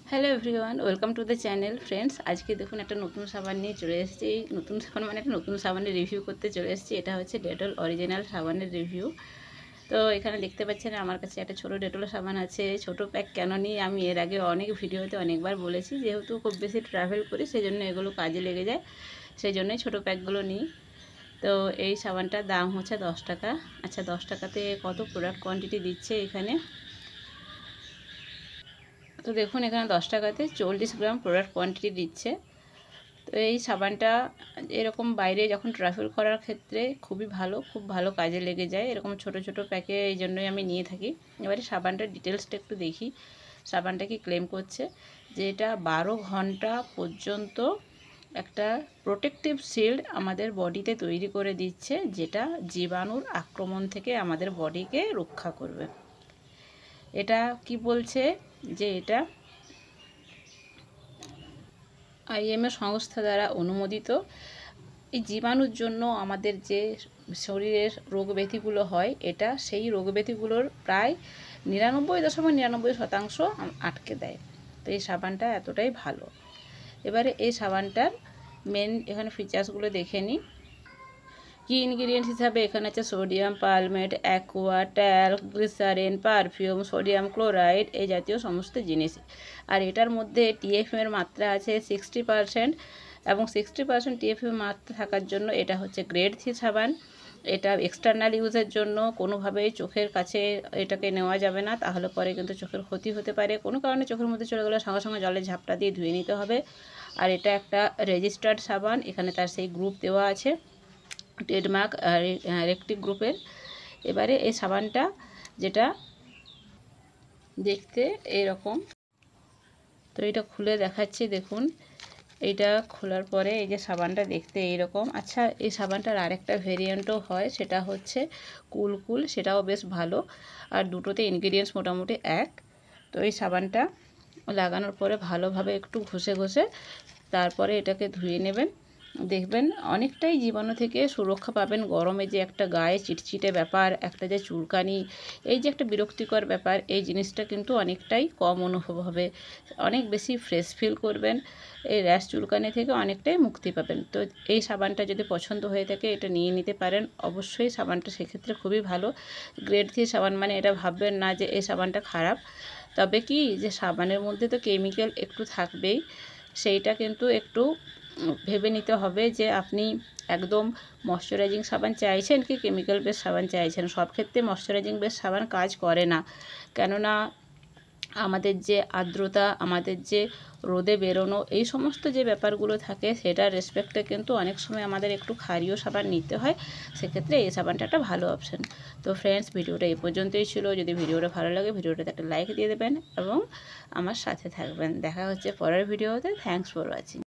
Hello everyone, welcome to the channel. Friends, আজকে দেখুন একটা নতুন সাবান নিয়ে চলে এসেছি। নতুন সাবান মানে একটা নতুন সাবানের রিভিউ করতে চলে এসেছি। এটা হচ্ছে ডেটল অরিজিনাল সাবানের রিভিউ। তো এখানে দেখতে পাচ্ছেন আমার কাছে একটা ছোটো ডেটল সাবান আছে। ছোট প্যাক কেন নিই আমি এর আগে অনেক ভিডিওতে অনেকবার বলেছি। যেহেতু খুব বেশি ট্রাভেল করি সেই জন্য এগুলো কাজে লেগে যায়, সেই জন্যই ছোটো প্যাকগুলো নিই। তো এই সাবানটার দাম হচ্ছে 10 টাকা। আচ্ছা, 10 টাকাতে কত প্রোডাক্ট কোয়ান্টিটি দিচ্ছে এখানে? তো দেখুন, এখানে 10 টাকাতে 40 গ্রাম প্রোডাক্ট কোয়ান্টিটি দিচ্ছে। তো এই সাবানটা এরকম বাইরে যখন ট্রাভেল করার ক্ষেত্রে খুবই ভালো, খুব ভালো কাজে লেগে যায় এরকম ছোট ছোট প্যাকে, এই জন্যই আমি নিয়ে থাকি। এবারে সাবানটার ডিটেলসটা একটু দেখি। সাবানটা কি ক্লেম করছে যে এটা 12 ঘন্টা পর্যন্ত একটা প্রোটেক্টিভ শিল্ড আমাদের বডিতে তৈরি করে দিচ্ছে, যেটা জীবাণুর আক্রমণ থেকে আমাদের বডিকে রক্ষা করবে। এটা কি বলছে যে এটা আইএমএ সংস্থা দ্বারা অনুমোদিত। এই জীবাণুর জন্য আমাদের যে শরীরের রোগ ব্যাধিগুলো হয়, এটা সেই রোগ ব্যাধিগুলোর প্রায় 99.99% আটকে দেয়। তো এই সাবানটা এতটাই ভালো। এবারে এই সাবানটার মেন এখানে ফিচার্সগুলো দেখে নিই। কি ইনগ্রিডিয়েন্টস হিসাবে এখানে আছে sodium palmate, aqua, talc, glycerin, perfume, sodium chloride, এই জাতীয় সমস্ত জিনিস। আর এটার মধ্যে টিএফএম এর মাত্রা আছে 60%, এবং 60% টিএফএম মাত্রা থাকার জন্য এটা হচ্ছে গ্রেড 3 সাবান। এটা এক্সটার্নাল ইউজের জন্য কোনোভাবেই চোখের কাছে এটাকে নেওয়া যাবে না, তাহলে পরে কিন্তু চোখের ক্ষতি হতে পারে। কোনো কারণে চোখের মধ্যে চলে গেলে সঙ্গে সঙ্গে জলের ঝাপটা দিয়ে ধুয়ে নিতে হবে। আর এটা একটা রেজিস্টার্ড সাবান, এখানে তার সেই গ্রুপ দেওয়া আছে, ট্রেডমার্ক রেকটিক গ্রুপের। এবারে এই সাবানটা যেটা দেখতে এইরকম, তো এটা খুলে দেখাচ্ছি। দেখুন, এইটা খোলার পরে এই যে সাবানটা দেখতে এইরকম। আচ্ছা, এই সাবানটার আরেকটা ভেরিয়েন্টও হয়, সেটা হচ্ছে কুল, সেটাও বেশ ভালো। আর দুটোতে ইনগ্রিডিয়েন্টস মোটামুটি এক। তো এই সাবানটা লাগানোর পরে ভালোভাবে একটু ঘষে ঘষে তারপরে এটাকে ধুয়ে নেবেন। দেখবেন অনেকটাই জীবাণু থেকে সুরক্ষা পাবেন। গরমে যে একটা গায়ে চিটচিটে ব্যাপার, একটা যে চুলকানি, এই যে একটা বিরক্তিকর ব্যাপার, এই জিনিসটা কিন্তু অনেকটাই কম অনুভব হবে। অনেক বেশি ফ্রেশ ফিল করবেন। এই র্যাশ চুলকানি থেকে অনেকটাই মুক্তি পাবেন। তো এই সাবানটা যদি পছন্দ হয়ে থাকে এটা নিয়ে নিতে পারেন। অবশ্যই সাবানটা সেক্ষেত্রে খুবই ভালো। গ্রেড 3 সাবান মানে এটা ভাববেন না যে এই সাবানটা খারাপ। তবে কি যে সাবানের মধ্যে তো কেমিক্যাল একটু থাকবেই, সেইটা কিন্তু একটু ভেবে নিতে হবে যে আপনি একদম ময়শ্চারাইজিং সাবান চাইছেন কি কেমিক্যাল বেস সাবান চাইছেন। সব ক্ষেত্রে ময়শ্চারাইজিং বেস সাবান কাজ করে না, কেননা আমাদের যে আর্দ্রতা, আমাদের যে রোদে বেরোনো, এই সমস্ত যে ব্যাপারগুলো থাকে সেটার রেসপেক্টে কিন্তু অনেক সময় আমাদের একটু ক্ষারীয় সাবান নিতে হয়। সেক্ষেত্রে এই সাবানটা একটা ভালো অপশান। তো ফ্রেন্ডস, ভিডিওটা এই পর্যন্তই ছিল। যদি ভিডিওটা ভালো লাগে ভিডিওটাতে একটা লাইক দিয়ে দেবেন এবং আমার সাথে থাকবেন। দেখা হচ্ছে পরের ভিডিওতে। Thanks for watching.